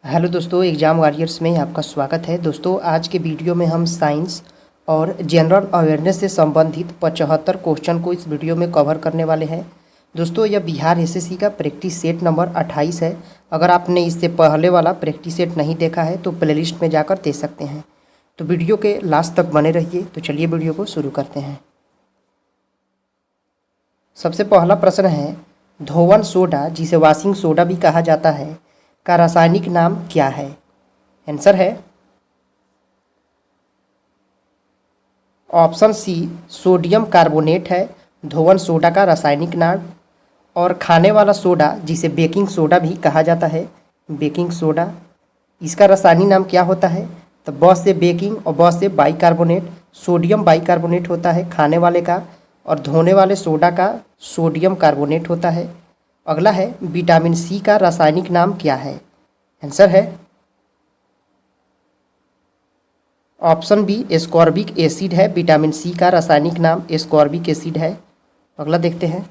Hello दोस्तों, exam warriors में आपका स्वागत है। दोस्तों, आज के वीडियो में हम साइंस और जनरल अवेयरनेस से संबंधित 75 क्वेश्चन को इस वीडियो में कवर करने वाले हैं। दोस्तों, यह बिहार एसएससी का प्रैक्टिस सेट नंबर 28 है। अगर आपने इससे पहले वाला प्रैक्टिस सेट नहीं देखा है तो प्लेलिस्ट में जाकर देख सकते हैं। तो वीडियो के लास्ट तक बने रहिए। तो चलिए वीडियो को शुरू करते हैं। सबसे पहला प्रश्न है, धोवन सोडा जिसे वॉशिंग सोडा भी कहा जाता है का रासायनिक नाम क्या है? आंसर है ऑप्शन सी, सोडियम कार्बोनेट है धोवन सोडा का रासायनिक नाम। और खाने वाला सोडा जिसे बेकिंग सोडा भी कहा जाता है, बेकिंग सोडा, इसका रासायनिक नाम क्या होता है? तो ब से बेकिंग और ब से बाइकार्बोनेट, सोडियम बाइकार्बोनेट होता है खाने वाले का, और धोने वाले सोडा का सोडियम कार्बोनेट होता है। अगला है, विटामिन सी का रासायनिक नाम क्या है? आंसर है ऑप्शन बी, एस्कॉर्बिक एसिड है विटामिन सी का रासायनिक नाम एस्कॉर्बिक एसिड है। अगला देखते हैं,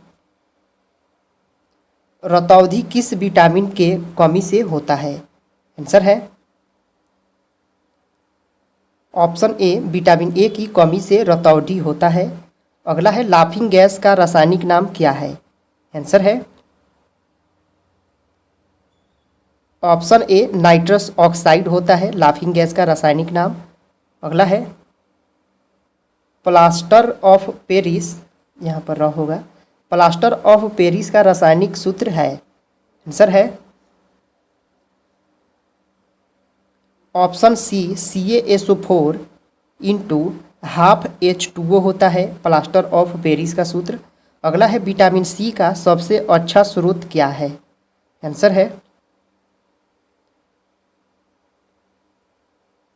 रतौंधी किस विटामिन के कमी से होता है? आंसर है ऑप्शन ए, विटामिन ए की कमी से रतौंधी होता है। अगला है, लाफिंग गैस का रासायनिक नाम क्या है? आंसर है ऑप्शन ए, नाइट्रस ऑक्साइड होता है लाफिंग गैस का रासायनिक नाम। अगला है, प्लास्टर ऑफ पेरिस, यहाँ पर रह होगा, प्लास्टर ऑफ पेरिस का रासायनिक सूत्र है? आंसर है option C, CaSO4 into half H2O होता है प्लास्टर ऑफ पेरिस का सूत्र। अगला है, विटामिन सी का सबसे अच्छा स्रोत क्या है? आंसर है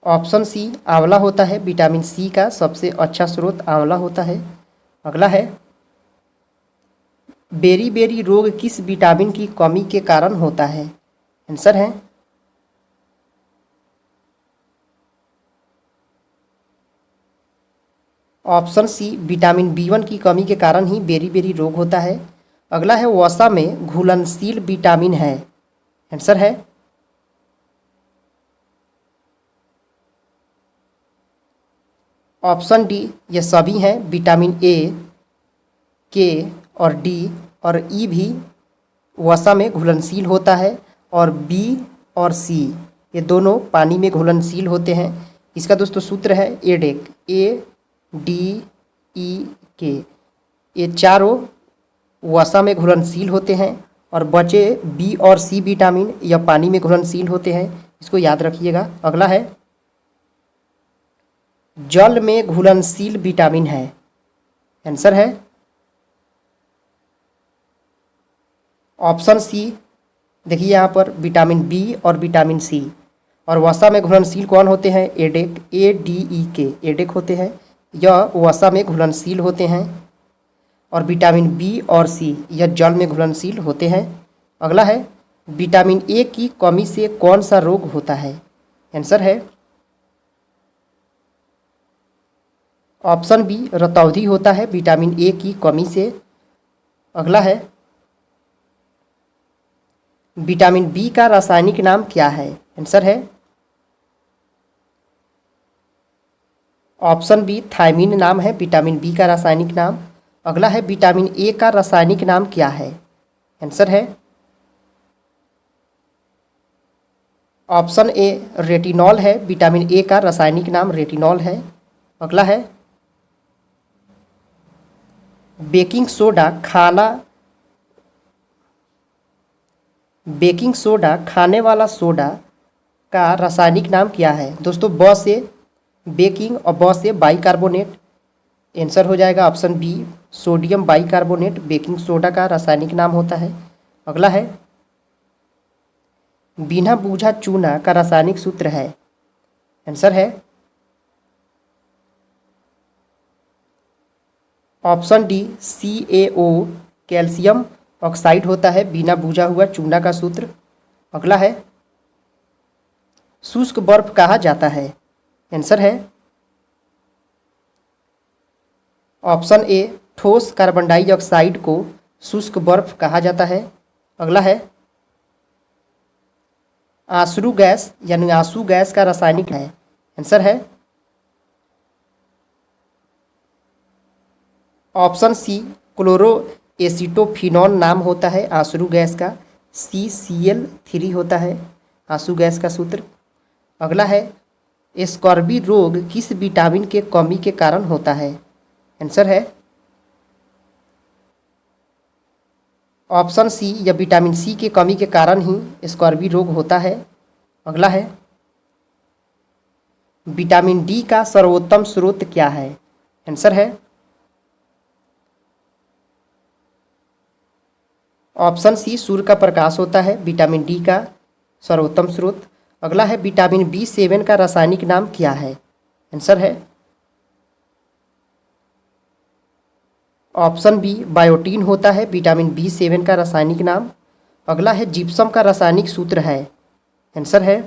ऑप्शन सी, आंवला होता है विटामिन सी का सबसे अच्छा स्रोत आंवला होता है। अगला है, बेरी बेरी रोग किस विटामिन की कमी के कारण होता है? आंसर है ऑप्शन सी, विटामिन B1 की कमी के कारण ही बेरी बेरी रोग होता है। अगला है, वसा में घुलनशील विटामिन है? आंसर है ऑप्शन डी, ये सभी हैं, विटामिन ए, के और डी और ई भी वसा में घुलनशील होता है, और बी और सी ये दोनों पानी में घुलनशील होते हैं। इसका दोस्तों सूत्र है एडेक, ADEK। ये चारों वसा में घुलनशील होते हैं, और बचे बी और सी विटामिन यह पानी में घुलनशील होते हैं। इसको याद रखिएगा। अगला है, जल में घुलनशील विटामिन है? आंसर है ऑप्शन सी, देखिए यहाँ पर विटामिन बी और विटामिन सी, और वसा में घुलनशील कौन होते हैं? एडेक, ADEK एडेक होते हैं, यह वसा में घुलनशील होते हैं। और विटामिन बी और सी यह जल में घुलनशील होते हैं। अगला है, विटामिन ए की कमी से कौन सा रोग होता है? आंसर है ऑप्शन बी, रतौंधी होता है विटामिन ए की कमी से। अगला है, विटामिन बी का रासायनिक नाम क्या है? आंसर है ऑप्शन बी, थायमीन नाम है विटामिन बी का रासायनिक नाम। अगला है, विटामिन ए का रासायनिक नाम क्या है? आंसर है ऑप्शन ए, रेटिनॉल है विटामिन ए का रासायनिक नाम रेटिनॉल है। अगला है, बेकिंग सोडा खाने वाला सोडा का रासायनिक नाम क्या है? दोस्तों, ब से बेकिंग और ब से बाइकार्बोनेट। आंसर हो जाएगा option B, sodium bicarbonate baking soda का रासायनिक नाम होता है। अगला है, बिना बूझा चूना का रासायनिक सूत्र है? आंसर है option D, CaO calcium oxide होता है बिना बूझा हुआ चूना का सूत्र। अगला है, शुष्क बर्फ कहा जाता है? आंसर है ऑप्शन ए, ठोस कार्बन डाइऑक्साइड को शुष्क बर्फ कहा जाता है। अगला है, आंसू गैस यानी आंसू गैस का रासायनिक है? आंसर है ऑप्शन सी क्लोरो एसिटोफिनॉन नाम होता है आंसू गैस का। CCl3 होता है आंसू गैस का सूत्र। अगला है स्कर्वी रोग किस विटामिन के कमी के कारण होता है? आंसर है ऑप्शन सी या विटामिन सी के कमी के कारण ही स्कर्वी रोग होता है। अगला है विटामिन डी का सर्वोत्तम स्रोत क्या है? आंसर है ऑप्शन सी सूर्य का प्रकाश होता है विटामिन डी का सर्वोत्तम स्रोत। अगला है विटामिन B7 का रासायनिक नाम क्या है? आंसर है ऑप्शन बी बायोटीन होता है विटामिन B7 का रासायनिक नाम। अगला है जिप्सम का रासायनिक सूत्र है? आंसर है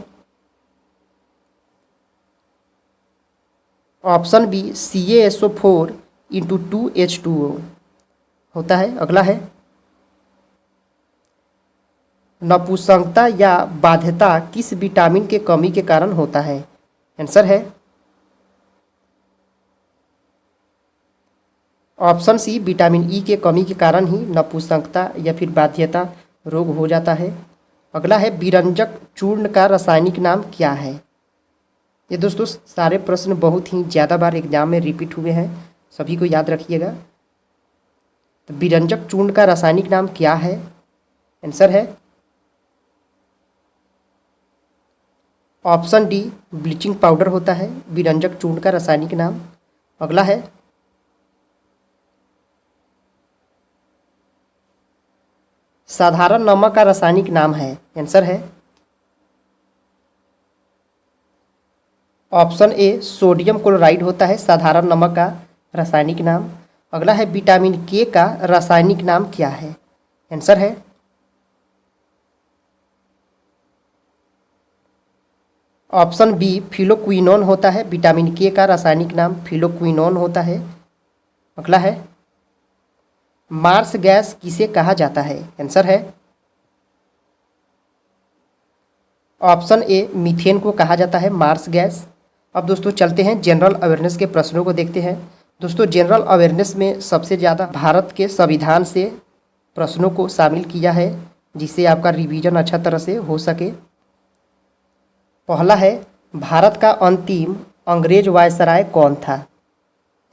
ऑप्शन बी CaSO4 × 2H2O होता है। अगला है नपुंसकता या बाध्यता किस विटामिन के कमी के कारण होता है? आंसर है ऑप्शन सी विटामिन ई के कमी के कारण ही नपुंसकता या फिर बाध्यता रोग हो जाता है। अगला है विरंजक चूर्ण का रासायनिक नाम क्या है? ये दोस्तों सारे प्रश्न बहुत ही ज़्यादा बार एग्जाम में रिपीट हुए हैं, सभी को याद रखिएगा। तो विरंजक चूर्ण का रासायनिक नाम क्या है? आंसर है ऑप्शन डी ब्लीचिंग पाउडर होता है विरंजक चूर्ण का रासायनिक नाम। अगला है साधारण नमक का रासायनिक नाम है? आंसर है ऑप्शन ए सोडियम क्लोराइड होता है साधारण नमक का रासायनिक नाम। अगला है विटामिन के का रासायनिक नाम क्या है? आंसर है ऑप्शन बी फिलोक्विनोन होता है विटामिन के का रासायनिक नाम फिलोक्विनोन होता है। अगला है मार्स गैस किसे कहा जाता है? आंसर है ऑप्शन ए मीथेन को कहा जाता है मार्स गैस। अब दोस्तों चलते हैं जनरल अवेयरनेस के प्रश्नों को देखते हैं। दोस्तों जनरल अवेयरनेस में सबसे ज़्यादा भारत के संविधान से प्रश्नों को शामिल किया है जिससे आपका रिवीजन अच्छा तरह से हो सके। पहला है भारत का अंतिम अंग्रेज वायसराय कौन था?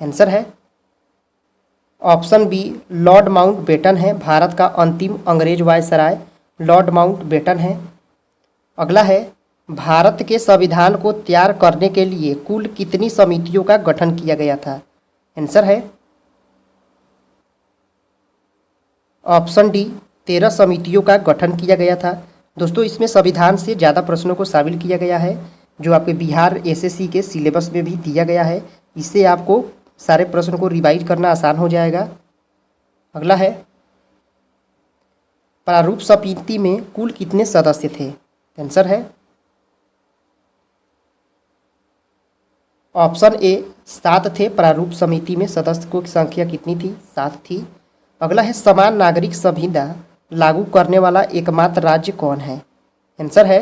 आंसर है ऑप्शन बी लॉर्ड माउंटबेटन है भारत का अंतिम अंग्रेज वायसराय लॉर्ड माउंटबेटन है। अगला है भारत के संविधान को तैयार करने के लिए कुल कितनी समितियों का गठन किया गया था? आंसर है ऑप्शन डी 13 समितियों का गठन किया गया था। दोस्तों इसमें संविधान से ज़्यादा प्रश्नों को शामिल किया गया है जो आपके बिहार SSC के सिलेबस में भी दिया गया है। इससे आपको सारे प्रश्नों को रिवाइज करना आसान हो जाएगा। अगला है प्रारूप समिति में कुल कितने सदस्य थे? आंसर है ऑप्शन ए 7 थे। प्रारूप समिति में सदस्य की संख्या कितनी थी? 7 थी। अगला है समान नागरिक संहिता लागू करने वाला एकमात्र राज्य कौन है? आंसर है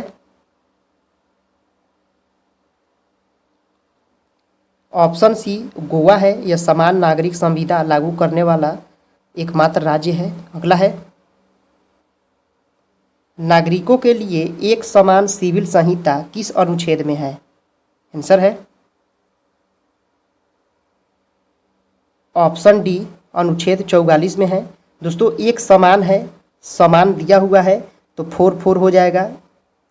ऑप्शन सी गोवा है। यह समान नागरिक संहिता लागू करने वाला एकमात्र राज्य है। अगला है नागरिकों के लिए एक समान सिविल संहिता किस अनुच्छेद में है? आंसर है ऑप्शन डी अनुच्छेद 44 में है। दोस्तों एक समान है, समान दिया हुआ है तो 4 हो जाएगा,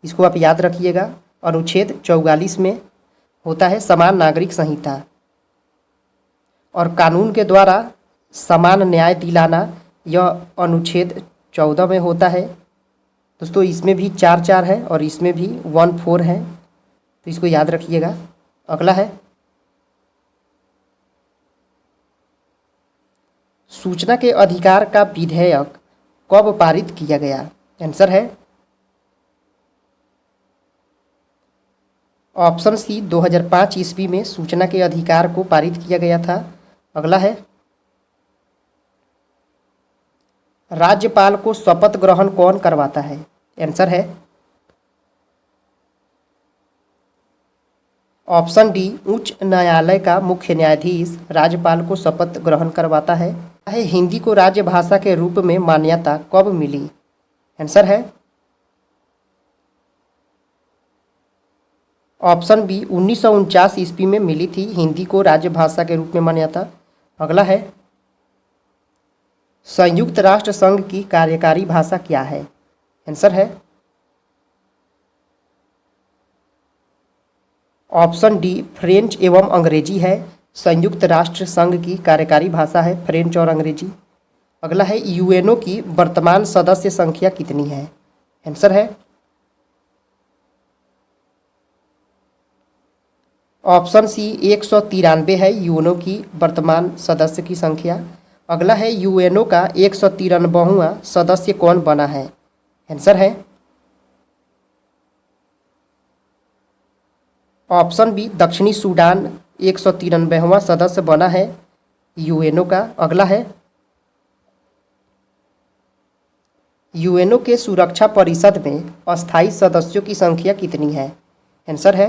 इसको आप याद रखिएगा। अनुच्छेद 44 में होता है समान नागरिक संहिता और कानून के द्वारा समान न्याय दिलाना यह अनुच्छेद 14 में होता है। दोस्तों इसमें भी 4 है और इसमें भी 1 है तो इसको याद रखिएगा। अगला है सूचना के अधिकार का विधेयक कब पारित किया गया? आंसर है ऑप्शन सी 2005 ईस्वी में सूचना के अधिकार को पारित किया गया था। अगला है राज्यपाल को शपथ ग्रहण कौन करवाता है? आंसर है ऑप्शन डी, उच्च न्यायालय का मुख्य न्यायाधीश राज्यपाल को शपथ ग्रहण करवाता है। हिंदी को राजभाषा के रूप में मान्यता कब मिली? आंसर है ऑप्शन बी, 1949 ईस्वी में मिली थी हिंदी को राजभाषा के रूप में मान्यता। अगला है, संयुक्त राष्ट्र संघ की कार्यकारी भाषा क्या है? आंसर है ऑप्शन डी, फ्रेंच एवं अंग्रेजी है। संयुक्त राष्ट्र संघ की कार्यकारी भाषा है फ्रेंच और अंग्रेजी। अगला है, यूएनओ की वर्तमान सदस्य संख्या कितनी है? आंसर है ऑप्शन सी, 193 है यूएनओ की वर्तमान सदस्य की संख्या। अगला है, यूएनओ का 193वां सदस्य कौन बना है? आंसर है ऑप्शन बी, दक्षिणी सूडान 193वां सदस्य बना है यूएनओ का। अगला है, यूएनओ के सुरक्षा परिषद में अस्थायी सदस्यों की संख्या कितनी है? आंसर है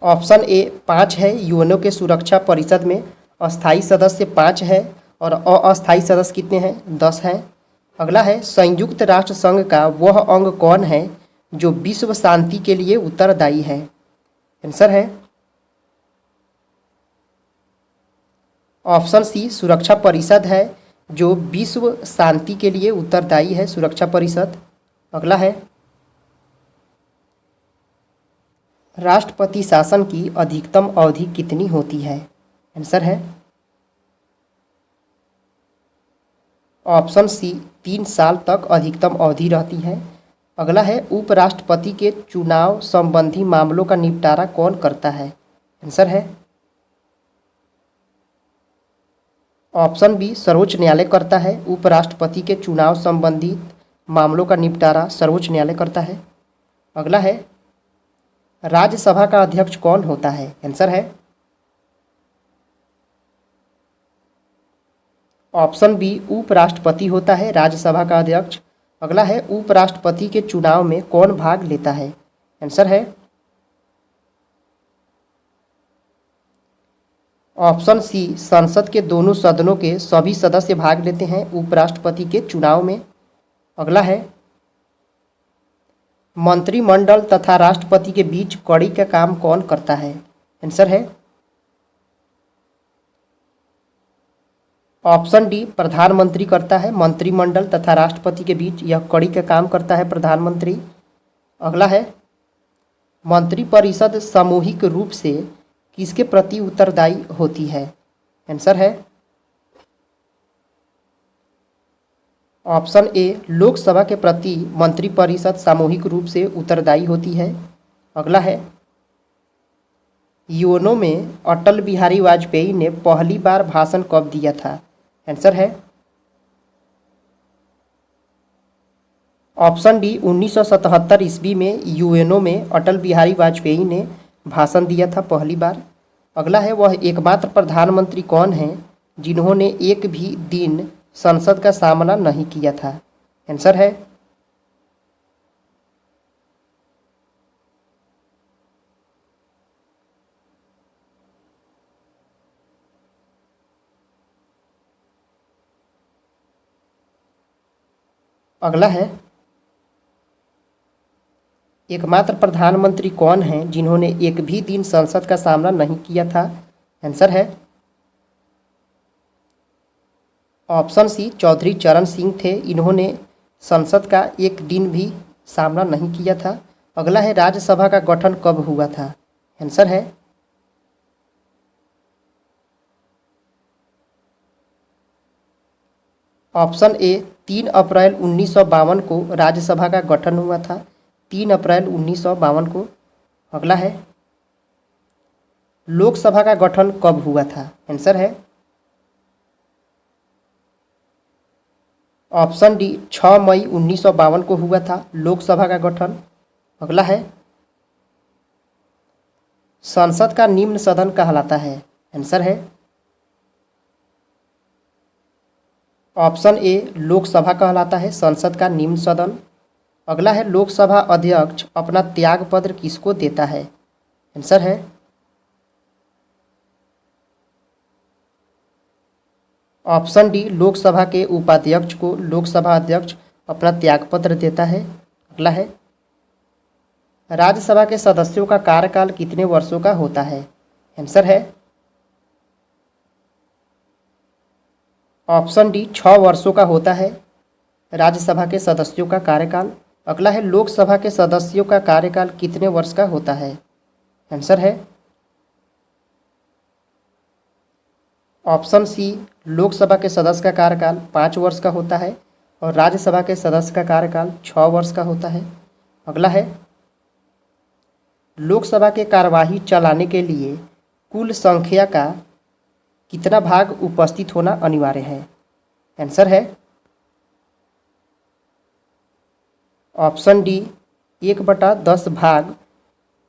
ऑप्शन ए, 5 है। यूएनओ के सुरक्षा परिषद में अस्थायी सदस्य 5 है और अस्थायी सदस्य कितने हैं? 10 हैं। अगला है, संयुक्त राष्ट्र संघ का वह अंग कौन है जो विश्व शांति के लिए उत्तरदायी है? आंसर है ऑप्शन सी, सुरक्षा परिषद है जो विश्व शांति के लिए उत्तरदायी है, सुरक्षा परिषद। अगला है, राष्ट्रपति शासन की अधिकतम अवधि कितनी होती है? आंसर है ऑप्शन सी, 3 साल तक अधिकतम अवधि रहती है। अगला है, उपराष्ट्रपति के चुनाव संबंधी मामलों का निपटारा कौन करता है? आंसर है ऑप्शन बी, सर्वोच्च न्यायालय करता है। उपराष्ट्रपति के चुनाव संबंधित मामलों का निपटारा सर्वोच्च न्यायालय करता है। अगला है, राज्यसभा का अध्यक्ष कौन होता है? आंसर है ऑप्शन बी, उपराष्ट्रपति होता है राज्यसभा का अध्यक्ष। अगला है, उपराष्ट्रपति के चुनाव में कौन भाग लेता है? आंसर है ऑप्शन सी, संसद के दोनों सदनों के सभी सदस्य भाग लेते हैं उपराष्ट्रपति के चुनाव में। अगला है, मंत्रिमंडल तथा राष्ट्रपति के बीच कड़ी का काम कौन करता है? आंसर है ऑप्शन डी, प्रधानमंत्री करता है। मंत्रिमंडल तथा राष्ट्रपति के बीच यह कड़ी का काम करता है प्रधानमंत्री। अगला है, मंत्रिपरिषद सामूहिक रूप से किसके प्रति उत्तरदायी होती है? आंसर है ऑप्शन ए, लोकसभा के प्रति मंत्रिपरिषद सामूहिक रूप से उत्तरदायी होती है। अगला है, यूएनओ में अटल बिहारी वाजपेयी ने पहली बार भाषण कब दिया था? आंसर है ऑप्शन डी, 1977 ईस्वी में यूएनओ में अटल बिहारी वाजपेयी ने भाषण दिया था पहली बार। अगला है, वह एकमात्र प्रधानमंत्री कौन हैं जिन्होंने एक भी दिन संसद का सामना नहीं किया था? आंसर है अगला है, एकमात्र प्रधानमंत्री कौन हैं जिन्होंने एक भी दिन संसद का सामना नहीं किया था? आंसर है ऑप्शन सी, चौधरी चरण सिंह थे। इन्होंने संसद का एक दिन भी सामना नहीं किया था। अगला है, राज्यसभा का गठन कब हुआ था? आंसर है ऑप्शन ए, 3 अप्रैल 1952 को राज्यसभा का गठन हुआ था। 3 अप्रैल 1952 को। अगला है, लोकसभा का गठन कब हुआ था? आंसर है ऑप्शन डी, 6 मई 1952 को हुआ था लोकसभा का गठन। अगला है, संसद का निम्न सदन कहलाता है? आंसर है ऑप्शन ए, लोकसभा कहलाता है संसद का निम्न सदन। अगला है लोकसभा अध्यक्ष अपना त्यागपत्र किसको देता है? आंसर है ऑप्शन डी, लोकसभा के उपाध्यक्ष को लोकसभा अध्यक्ष अपना त्यागपत्र देता है। अगला है राज्यसभा के सदस्यों का कार्यकाल कितने वर्षों का होता है? आंसर है ऑप्शन डी, 6 वर्षों का होता है राज्यसभा के सदस्यों का कार्यकाल। अगला है लोकसभा के सदस्यों का कार्यकाल कितने वर्ष का होता है? आंसर है ऑप्शन सी, लोकसभा के सदस्य का कार्यकाल 5 वर्ष का होता है और राज्यसभा के सदस्य का कार्यकाल 6 वर्ष का होता है। अगला है लोकसभा के कार्यवाही चलाने के लिए कुल संख्या का कितना भाग उपस्थित होना अनिवार्य है? आंसर है ऑप्शन डी, 1/10 भाग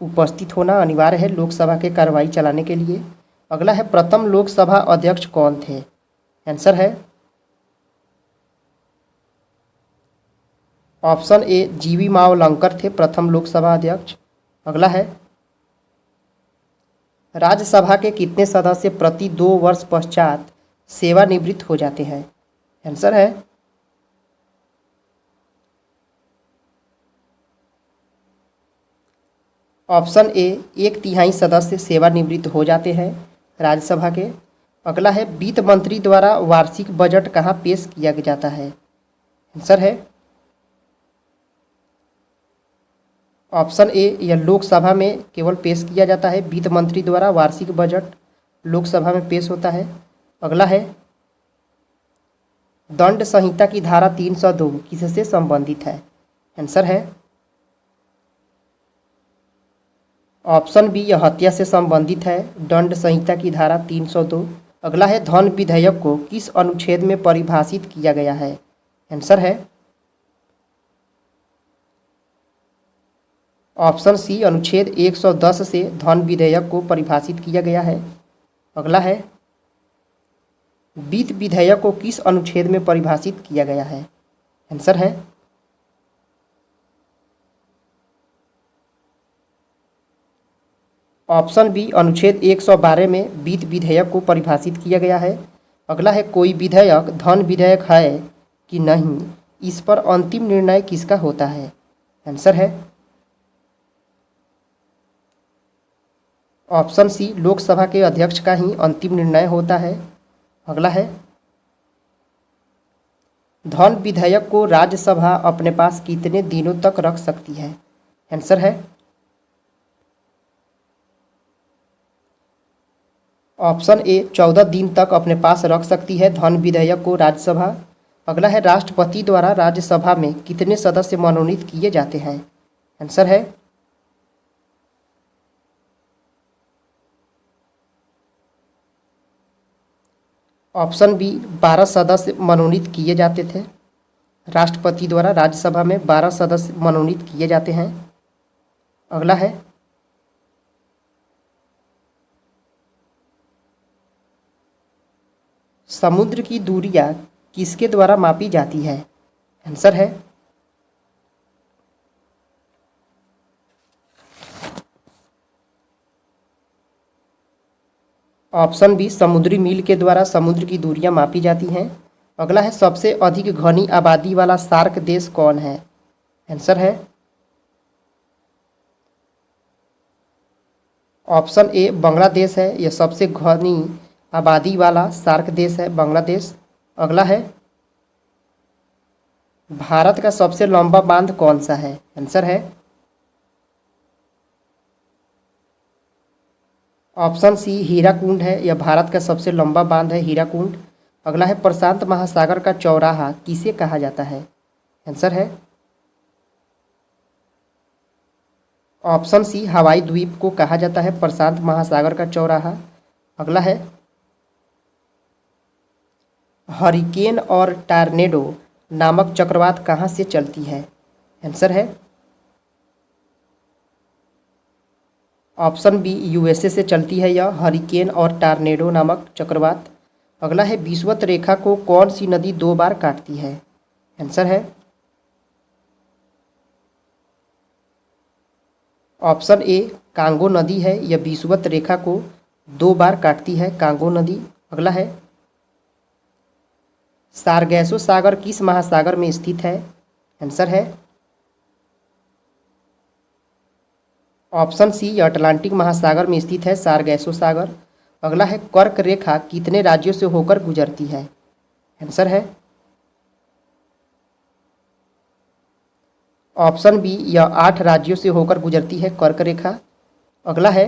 उपस्थित होना अनिवार्य है लोकसभा के कार्यवाही चलाने के लिए। अगला है प्रथम लोकसभा अध्यक्ष कौन थे? आंसर है ऑप्शन ए, जीवी मावलंकर थे प्रथम लोकसभा अध्यक्ष। अगला है राज्यसभा के कितने सदस्य प्रति 2 वर्ष पश्चात सेवानिवृत्त हो जाते हैं? आंसर है ऑप्शन ए, 1/3 सदस्य सेवानिवृत्त हो जाते हैं राज्यसभा के। अगला है वित्त मंत्री द्वारा वार्षिक बजट कहाँ पेश किया जाता है? आंसर है ऑप्शन ए, यह लोकसभा में केवल पेश किया जाता है। वित्त मंत्री द्वारा वार्षिक बजट लोकसभा में पेश होता है। अगला है दंड संहिता की धारा 302 किससे संबंधित है? आंसर है ऑप्शन बी, यह हत्या से संबंधित है दंड संहिता की धारा 302। अगला है धन विधेयक को किस अनुच्छेद में परिभाषित किया गया है? आंसर है ऑप्शन सी, अनुच्छेद 110 से धन विधेयक को परिभाषित किया गया है। अगला है वित्त विधेयक को किस अनुच्छेद में परिभाषित किया गया है? आंसर है ऑप्शन बी, अनुच्छेद 112 में वित्त विधेयक को परिभाषित किया गया है। अगला है कोई विधेयक धन विधेयक है कि नहीं, इस पर अंतिम निर्णय किसका होता है? आंसर है ऑप्शन सी, लोकसभा के अध्यक्ष का ही अंतिम निर्णय होता है। अगला है धन विधेयक को राज्यसभा अपने पास कितने दिनों तक रख सकती है? आंसर है ऑप्शन ए, 14 दिन तक अपने पास रख सकती है धन विधेयक को राज्यसभा। अगला है राष्ट्रपति द्वारा राज्यसभा में कितने सदस्य मनोनीत किए जाते हैं? आंसर है ऑप्शन बी, 12 सदस्य मनोनीत किए जाते थे। राष्ट्रपति द्वारा राज्यसभा में 12 सदस्य मनोनीत किए जाते हैं। अगला है समुद्र की दूरियां किसके द्वारा मापी जाती है? आंसर है ऑप्शन बी, समुद्री मील के द्वारा समुद्र की दूरियां मापी जाती हैं। अगला है सबसे अधिक घनी आबादी वाला सार्क देश कौन है? आंसर है ऑप्शन ए, बांग्लादेश है। यह सबसे घनी आबादी वाला सार्क देश है बांग्लादेश। अगला है भारत का सबसे लंबा बांध कौन सा है? आंसर है ऑप्शन सी, हीराकुंड है। यह भारत का सबसे लंबा बांध है हीराकुंड। अगला है प्रशांत महासागर का चौराहा किसे कहा जाता है? आंसर है ऑप्शन सी, हवाई द्वीप को कहा जाता है प्रशांत महासागर का चौराहा। अगला है हरिकेन और टॉर्नेडो नामक चक्रवात कहाँ से चलती है? आंसर है ऑप्शन बी, यूएसए से चलती है यह हरिकेन और टॉर्नेडो नामक चक्रवात। अगला है विषुवत रेखा को कौन सी नदी 2 बार काटती है? आंसर है ऑप्शन ए कांगो नदी है, यह विषुवत रेखा को 2 बार काटती है कांगो नदी। अगला है सारगैसो सागर किस महासागर में स्थित है? आंसर है ऑप्शन सी अटलांटिक महासागर में स्थित है सारगैसो सागर। अगला है कर्क रेखा कितने राज्यों से होकर गुजरती है? आंसर है ऑप्शन बी यह 8 राज्यों से होकर गुजरती है कर्क रेखा। अगला है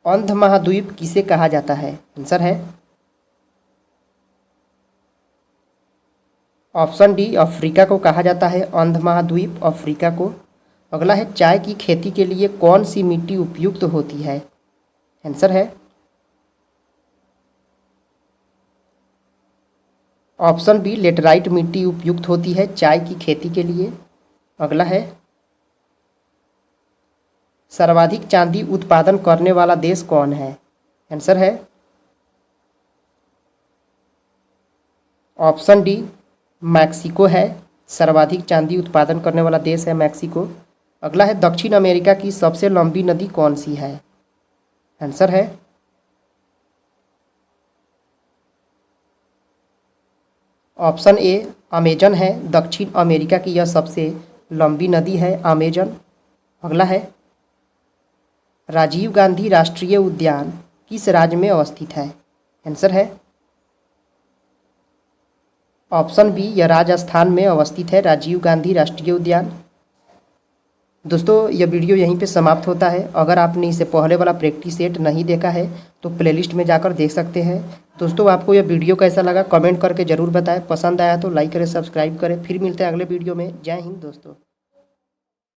अंध महाद्वीप किसे कहा जाता है? आंसर है ऑप्शन डी अफ्रीका को कहा जाता है अंध महाद्वीप, अफ्रीका को। अगला है चाय की खेती के लिए कौन सी मिट्टी उपयुक्त होती है? आंसर है ऑप्शन बी लेटराइट मिट्टी उपयुक्त होती है चाय की खेती के लिए। अगला है सर्वाधिक चांदी उत्पादन करने वाला देश कौन है? आंसर है ऑप्शन डी मैक्सिको है, सर्वाधिक चांदी उत्पादन करने वाला देश है मैक्सिको। अगला है दक्षिण अमेरिका की सबसे लंबी नदी कौन सी है? आंसर है ऑप्शन ए अमेजन है, दक्षिण अमेरिका की यह सबसे लंबी नदी है अमेजन। अगला है राजीव गांधी राष्ट्रीय उद्यान किस राज्य में अवस्थित है? आंसर है ऑप्शन बी यह राजस्थान में अवस्थित है राजीव गांधी राष्ट्रीय उद्यान। दोस्तों यह वीडियो यहीं पे समाप्त होता है। अगर आपने इसे पहले वाला प्रैक्टिस सेट नहीं देखा है तो प्लेलिस्ट में जाकर देख सकते हैं। दोस्तों आपको यह वीडियो कैसा लगा कमेंट करके ज़रूर बताएं। पसंद आया तो लाइक करें, सब्सक्राइब करें। फिर मिलते हैं अगले वीडियो में। जय हिंद दोस्तों।